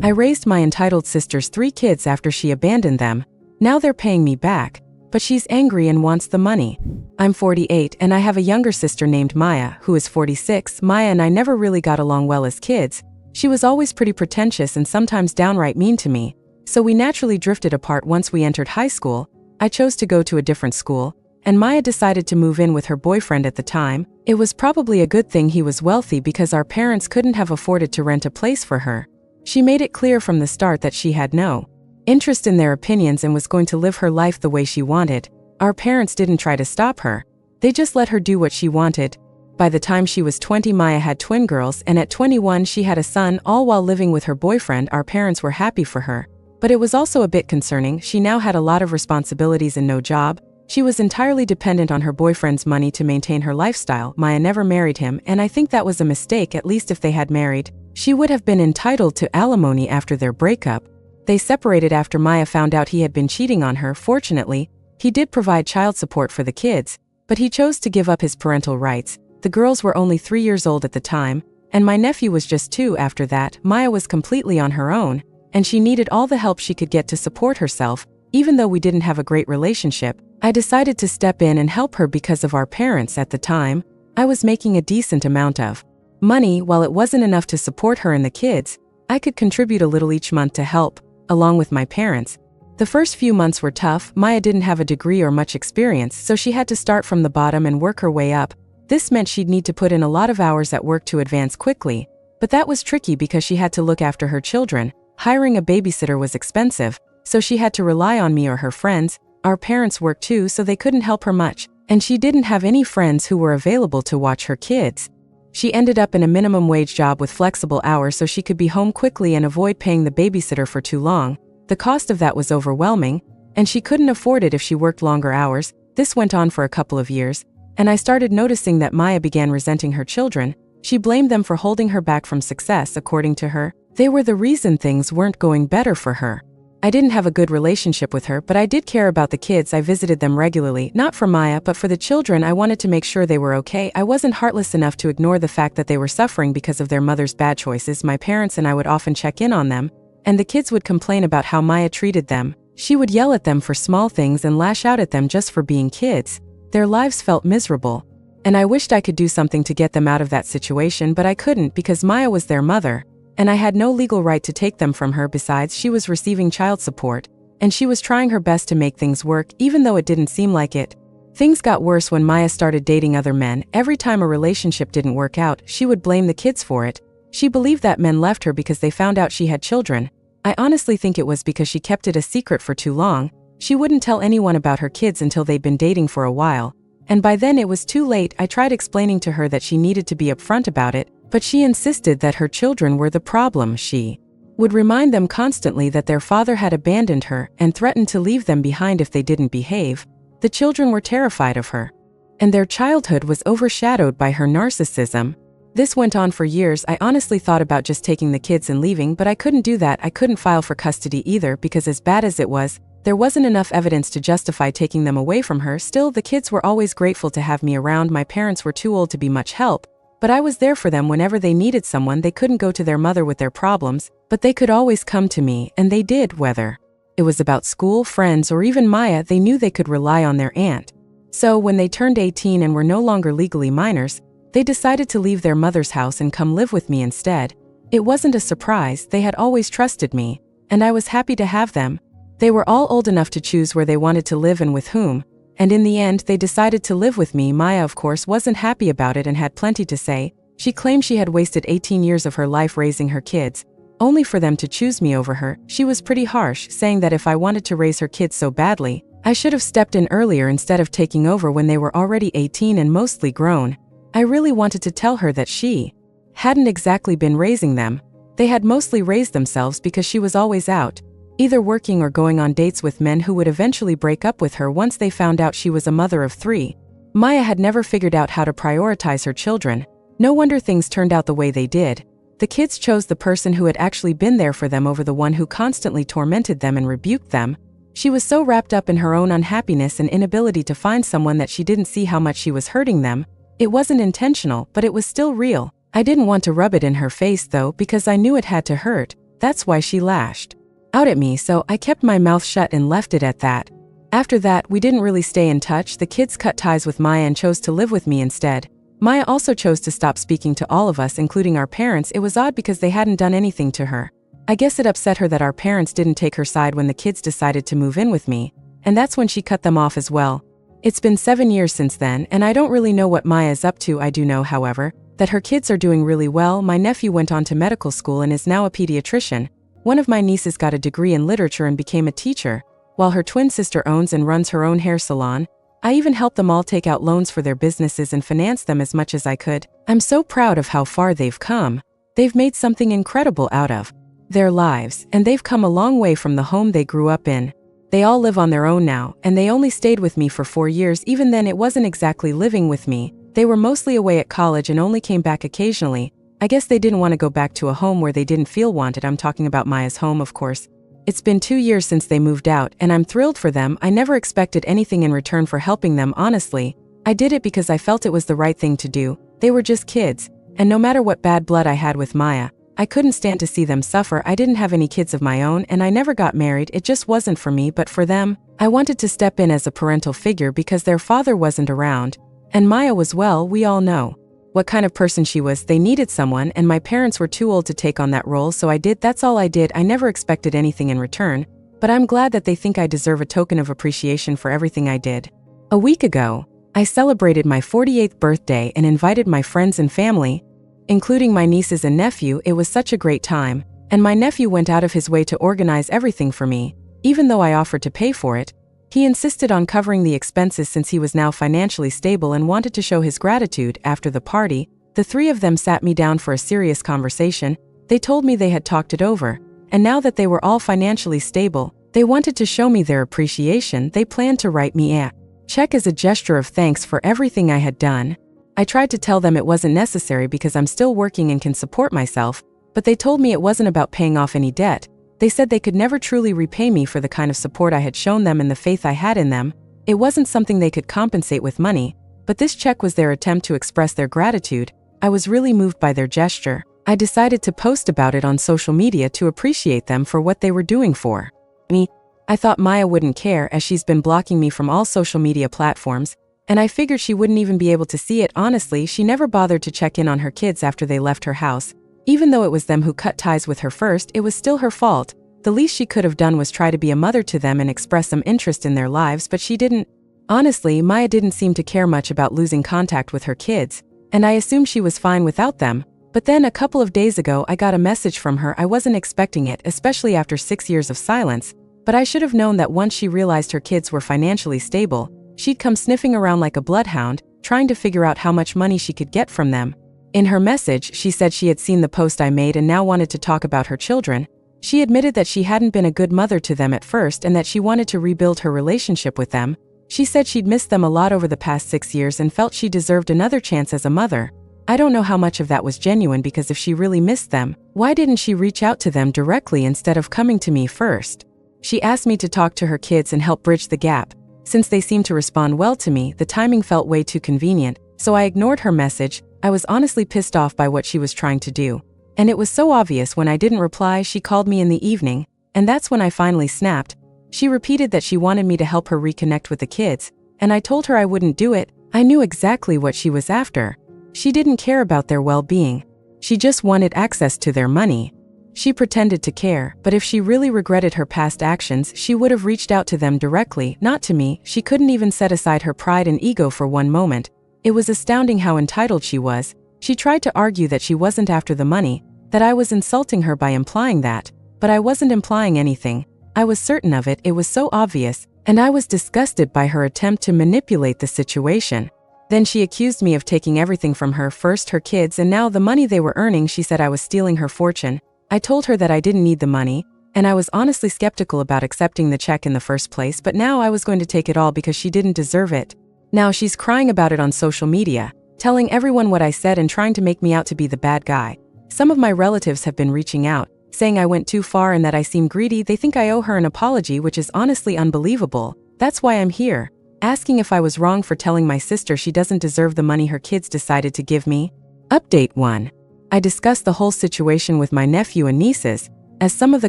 I raised my entitled sister's 3 kids after she abandoned them. Now they're paying me back. But she's angry and wants the money. I'm 48 and I have a younger sister named Maya, who is 46. Maya and I never really got along well as kids. She was always pretty pretentious and sometimes downright mean to me. So we naturally drifted apart once we entered high school. I chose to go to a different school, and Maya decided to move in with her boyfriend at the time. It was probably a good thing he was wealthy because our parents couldn't have afforded to rent a place for her. She made it clear from the start that she had no interest in their opinions and was going to live her life the way she wanted. Our parents didn't try to stop her. They just let her do what she wanted. By the time she was 20, Maya had twin girls, and at 21 she had a son, all while living with her boyfriend. Our parents were happy for her. But it was also a bit concerning. She now had a lot of responsibilities and no job. She was entirely dependent on her boyfriend's money to maintain her lifestyle. Maya never married him, and I think that was a mistake. At least if they had married, she would have been entitled to alimony after their breakup. They separated after Maya found out he had been cheating on her. Fortunately, he did provide child support for the kids, but he chose to give up his parental rights. The girls were only 3 years old at the time, and my nephew was just 2 after that. Maya was completely on her own, and she needed all the help she could get to support herself. Even though we didn't have a great relationship, I decided to step in and help her because of our parents at the time. I was making a decent amount of money. While it wasn't enough to support her and the kids, I could contribute a little each month to help, along with my parents. The first few months were tough. Maya didn't have a degree or much experience, so she had to start from the bottom and work her way up. This meant she'd need to put in a lot of hours at work to advance quickly. But that was tricky because she had to look after her children. Hiring a babysitter was expensive, so she had to rely on me or her friends. Our parents worked too, so they couldn't help her much, and she didn't have any friends who were available to watch her kids. She ended up in a minimum wage job with flexible hours so she could be home quickly and avoid paying the babysitter for too long. The cost of that was overwhelming, and she couldn't afford it if she worked longer hours. This went on for a couple of years, and I started noticing that Maya began resenting her children. She blamed them for holding her back from success. According to her, they were the reason things weren't going better for her. I didn't have a good relationship with her, but I did care about the kids. I visited them regularly, not for Maya, but for the children. I wanted to make sure they were okay. I wasn't heartless enough to ignore the fact that they were suffering because of their mother's bad choices. My parents and I would often check in on them, and the kids would complain about how Maya treated them. She would yell at them for small things and lash out at them just for being kids. Their lives felt miserable, and I wished I could do something to get them out of that situation, but I couldn't because Maya was their mother, and I had no legal right to take them from her. Besides, she was receiving child support, and she was trying her best to make things work, even though it didn't seem like it. Things got worse when Maya started dating other men. Every time a relationship didn't work out, she would blame the kids for it. She believed that men left her because they found out she had children. I honestly think it was because she kept it a secret for too long. She wouldn't tell anyone about her kids until they'd been dating for a while, and by then it was too late. I tried explaining to her that she needed to be upfront about it, but she insisted that her children were the problem. She would remind them constantly that their father had abandoned her and threatened to leave them behind if they didn't behave. The children were terrified of her, and their childhood was overshadowed by her narcissism. This went on for years. I honestly thought about just taking the kids and leaving, but I couldn't do that. I couldn't file for custody either because, as bad as it was, there wasn't enough evidence to justify taking them away from her. Still, the kids were always grateful to have me around. My parents were too old to be much help, but I was there for them whenever they needed someone. They couldn't go to their mother with their problems, but they could always come to me, and they did. Whether it was about school, friends, or even Maya, they knew they could rely on their aunt. So when they turned 18 and were no longer legally minors, they decided to leave their mother's house and come live with me instead. It wasn't a surprise. They had always trusted me, and I was happy to have them. They were all old enough to choose where they wanted to live and with whom, and in the end they decided to live with me. Maya, of course, wasn't happy about it and had plenty to say. She claimed she had wasted 18 years of her life raising her kids, only for them to choose me over her. She was pretty harsh, saying that if I wanted to raise her kids so badly, I should have stepped in earlier instead of taking over when they were already 18 and mostly grown. I really wanted to tell her that she hadn't exactly been raising them. They had mostly raised themselves because she was always out, either working or going on dates with men who would eventually break up with her once they found out she was a mother of 3. Maya had never figured out how to prioritize her children. No wonder things turned out the way they did. The kids chose the person who had actually been there for them over the one who constantly tormented them and rebuked them. She was so wrapped up in her own unhappiness and inability to find someone that she didn't see how much she was hurting them. It wasn't intentional, but it was still real. I didn't want to rub it in her face though, because I knew it had to hurt. That's why she lashed out at me, so I kept my mouth shut and left it at that. After that, we didn't really stay in touch. The kids cut ties with Maya and chose to live with me instead. Maya also chose to stop speaking to all of us, including our parents. It was odd because they hadn't done anything to her. I guess it upset her that our parents didn't take her side when the kids decided to move in with me, and that's when she cut them off as well. It's been 7 years since then, and I don't really know what Maya is up to. I do know, however, that her kids are doing really well. My nephew went on to medical school and is now a pediatrician. One of my nieces got a degree in literature and became a teacher, while her twin sister owns and runs her own hair salon. I even helped them all take out loans for their businesses and finance them as much as I could. I'm so proud of how far they've come. They've made something incredible out of their lives, and they've come a long way from the home they grew up in. They all live on their own now, and they only stayed with me for 4 years. Even then, it wasn't exactly living with me. They were mostly away at college and only came back occasionally. I guess they didn't want to go back to a home where they didn't feel wanted. I'm talking about Maya's home, of course. It's been 2 years since they moved out, and I'm thrilled for them. I never expected anything in return for helping them, honestly. I did it because I felt it was the right thing to do. They were just kids, and no matter what bad blood I had with Maya, I couldn't stand to see them suffer. I didn't have any kids of my own, and I never got married. It just wasn't for me, but for them, I wanted to step in as a parental figure because their father wasn't around. And Maya was, well, we all know what kind of person she was. They needed someone, and my parents were too old to take on that role, so I did. That's all I did. I never expected anything in return, but I'm glad that they think I deserve a token of appreciation for everything I did. A week ago, I celebrated my 48th birthday and invited my friends and family, including my nieces and nephew. It was such a great time, and my nephew went out of his way to organize everything for me. Even though I offered to pay for it, he insisted on covering the expenses since he was now financially stable and wanted to show his gratitude. After the party, the three of them sat me down for a serious conversation. They told me they had talked it over, and now that they were all financially stable, they wanted to show me their appreciation. They planned to write me a check as a gesture of thanks for everything I had done. I tried to tell them it wasn't necessary because I'm still working and can support myself, but they told me it wasn't about paying off any debt. They said they could never truly repay me for the kind of support I had shown them and the faith I had in them. It wasn't something they could compensate with money, but this check was their attempt to express their gratitude. I was really moved by their gesture. I decided to post about it on social media to appreciate them for what they were doing for me. I thought Maya wouldn't care, as she's been blocking me from all social media platforms, and I figured she wouldn't even be able to see it. Honestly, she never bothered to check in on her kids after they left her house. Even though it was them who cut ties with her first, it was still her fault. The least she could have done was try to be a mother to them and express some interest in their lives, but she didn't. Honestly, Maya didn't seem to care much about losing contact with her kids, and I assumed she was fine without them. But then a couple of days ago, I got a message from her. I wasn't expecting it, especially after 6 years of silence, but I should have known that once she realized her kids were financially stable, she'd come sniffing around like a bloodhound, trying to figure out how much money she could get from them. In her message, she said she had seen the post I made and now wanted to talk about her children. She admitted that she hadn't been a good mother to them at first and that she wanted to rebuild her relationship with them. She said she'd missed them a lot over the past 6 years and felt she deserved another chance as a mother. I don't know how much of that was genuine, because if she really missed them, why didn't she reach out to them directly instead of coming to me first? She asked me to talk to her kids and help bridge the gap. Since they seemed to respond well to me, the timing felt way too convenient, so I ignored her message. I was honestly pissed off by what she was trying to do, and it was so obvious when I didn't reply. She called me in the evening, and that's when I finally snapped. She repeated that she wanted me to help her reconnect with the kids, and I told her I wouldn't do it. I knew exactly what she was after. She didn't care about their well-being. She just wanted access to their money. She pretended to care, but if she really regretted her past actions, she would have reached out to them directly, not to me. She couldn't even set aside her pride and ego for one moment. It was astounding how entitled she was. She tried to argue that she wasn't after the money, that I was insulting her by implying that, but I wasn't implying anything. I was certain of it. It was so obvious, and I was disgusted by her attempt to manipulate the situation. Then she accused me of taking everything from her, first her kids and now the money they were earning. She said I was stealing her fortune. I told her that I didn't need the money, and I was honestly skeptical about accepting the check in the first place, but now I was going to take it all because she didn't deserve it. Now she's crying about it on social media, telling everyone what I said and trying to make me out to be the bad guy. Some of my relatives have been reaching out, saying I went too far and that I seem greedy. They think I owe her an apology, which is honestly unbelievable. That's why I'm here, asking if I was wrong for telling my sister she doesn't deserve the money her kids decided to give me. Update 1. I discussed the whole situation with my nephew and nieces. as some of the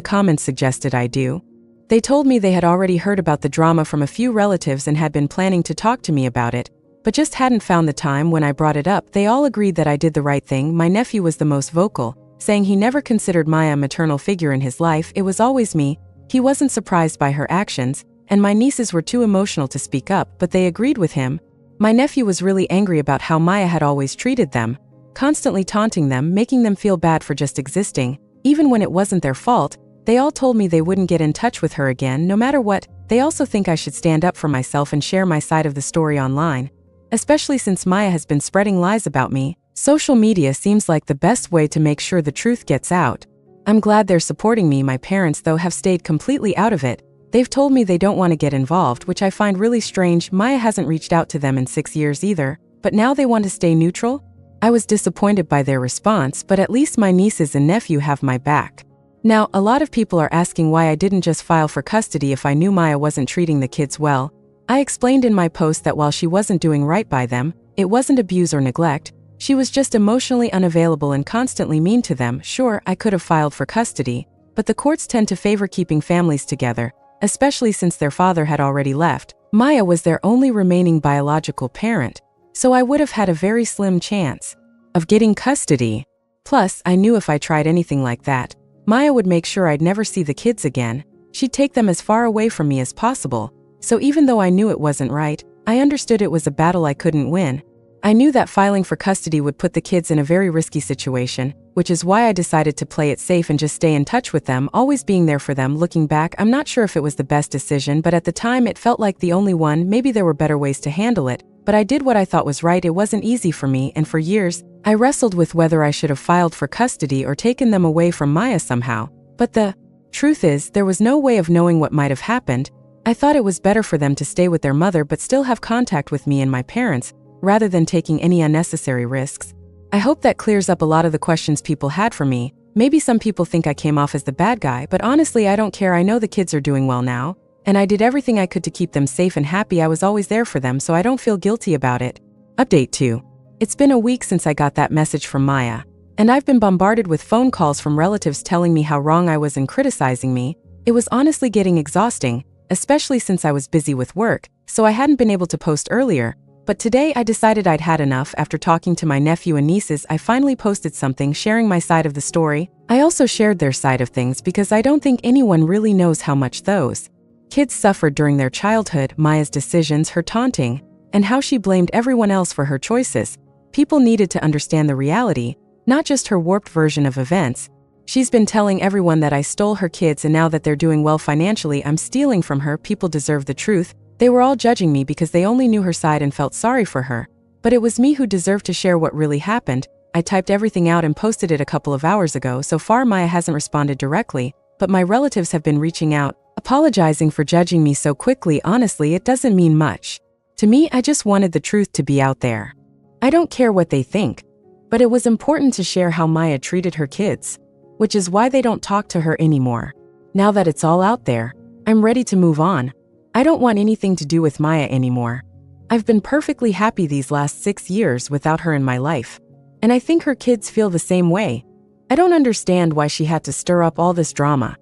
comments suggested I do. They told me they had already heard about the drama from a few relatives and had been planning to talk to me about it, but just hadn't found the time. When I brought it up, they all agreed that I did the right thing. My nephew was the most vocal, saying he never considered Maya a maternal figure in his life. It was always me. He wasn't surprised by her actions, and my nieces were too emotional to speak up, but they agreed with him. My nephew was really angry about how Maya had always treated them, constantly taunting them, making them feel bad for just existing, even when it wasn't their fault. They all told me they wouldn't get in touch with her again no matter what. They also think I should stand up for myself and share my side of the story online, especially since Maya has been spreading lies about me. Social media seems like the best way to make sure the truth gets out. I'm glad they're supporting me. My parents, though, have stayed completely out of it. They've told me they don't want to get involved, which I find really strange. Maya hasn't reached out to them in 6 years either, but now they want to stay neutral? I was disappointed by their response, but at least my nieces and nephew have my back. Now, a lot of people are asking why I didn't just file for custody if I knew Maya wasn't treating the kids well. I explained in my post that while she wasn't doing right by them, it wasn't abuse or neglect. She was just emotionally unavailable and constantly mean to them. Sure, I could have filed for custody, but the courts tend to favor keeping families together, especially since their father had already left. Maya was their only remaining biological parent, so I would have had a very slim chance of getting custody. Plus, I knew if I tried anything like that, Maya would make sure I'd never see the kids again. She'd take them as far away from me as possible. So even though I knew it wasn't right, I understood it was a battle I couldn't win. I knew that filing for custody would put the kids in a very risky situation, which is why I decided to play it safe and just stay in touch with them, always being there for them. Looking back, I'm not sure if it was the best decision, but at the time it felt like the only one. Maybe there were better ways to handle it, but I did what I thought was right. It wasn't easy for me, and for years, I wrestled with whether I should have filed for custody or taken them away from Maya somehow. But the truth is, there was no way of knowing what might have happened. I thought it was better for them to stay with their mother but still have contact with me and my parents, rather than taking any unnecessary risks. I hope that clears up a lot of the questions people had for me. Maybe some people think I came off as the bad guy, but honestly I don't care. I know the kids are doing well now, and I did everything I could to keep them safe and happy. I was always there for them, so I don't feel guilty about it. Update 2. It's been a week since I got that message from Maya, and I've been bombarded with phone calls from relatives telling me how wrong I was and criticizing me. It was honestly getting exhausting, especially since I was busy with work, so I hadn't been able to post earlier. But today I decided I'd had enough. After talking to my nephew and nieces, I finally posted something sharing my side of the story. I also shared their side of things because I don't think anyone really knows how much those kids suffered during their childhood, Maya's decisions, her taunting, and how she blamed everyone else for her choices. People needed to understand the reality, not just her warped version of events. She's been telling everyone that I stole her kids, and now that they're doing well financially, I'm stealing from her. People deserve the truth. They were all judging me because they only knew her side and felt sorry for her. But it was me who deserved to share what really happened. I typed everything out and posted it a couple of hours ago. So far Maya hasn't responded directly, but my relatives have been reaching out, apologizing for judging me so quickly. Honestly, it doesn't mean much to me. I just wanted the truth to be out there. I don't care what they think, but it was important to share how Maya treated her kids, which is why they don't talk to her anymore. Now that it's all out there, I'm ready to move on. I don't want anything to do with Maya anymore. I've been perfectly happy these last 6 years without her in my life, and I think her kids feel the same way. I don't understand why she had to stir up all this drama.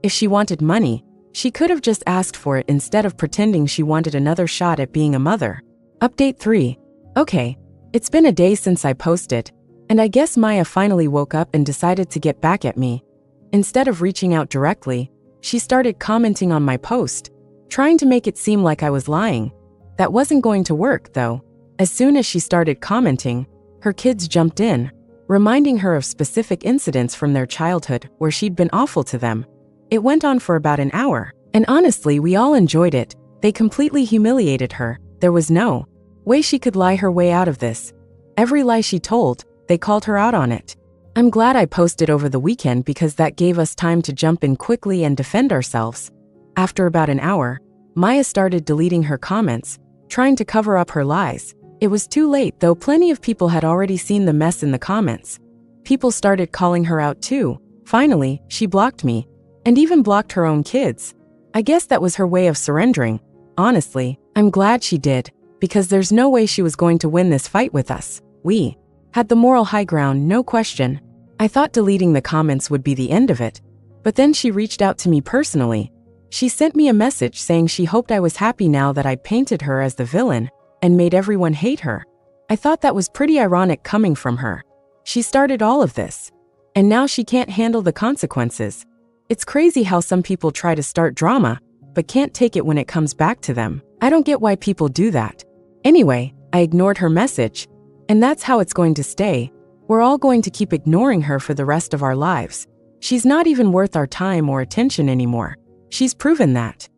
If she wanted money, she could have just asked for it instead of pretending she wanted another shot at being a mother. Update 3. Okay, it's been a day since I posted, and I guess Maya finally woke up and decided to get back at me. Instead of reaching out directly, she started commenting on my post, trying to make it seem like I was lying. That wasn't going to work, though. As soon as she started commenting, her kids jumped in, reminding her of specific incidents from their childhood where she'd been awful to them. It went on for about an hour, and honestly, we all enjoyed it. They completely humiliated her. There was no way she could lie her way out of this. Every lie she told, they called her out on it. I'm glad I posted over the weekend because that gave us time to jump in quickly and defend ourselves. After about an hour, Maya started deleting her comments, trying to cover up her lies. It was too late, though. Plenty of people had already seen the mess in the comments. People started calling her out too. Finally, she blocked me, and even blocked her own kids. I guess that was her way of surrendering. Honestly, I'm glad she did, because there's no way she was going to win this fight with us. We had the moral high ground, no question. I thought deleting the comments would be the end of it, But then she reached out to me personally. She sent me a message saying she hoped I was happy now that I painted her as the villain and made everyone hate her. I thought that was pretty ironic coming from her. She started all of this. And now she can't handle the consequences. It's crazy how some people try to start drama, but can't take it when it comes back to them. I don't get why people do that. Anyway, I ignored her message. And that's how it's going to stay. We're all going to keep ignoring her for the rest of our lives. She's not even worth our time or attention anymore. She's proven that.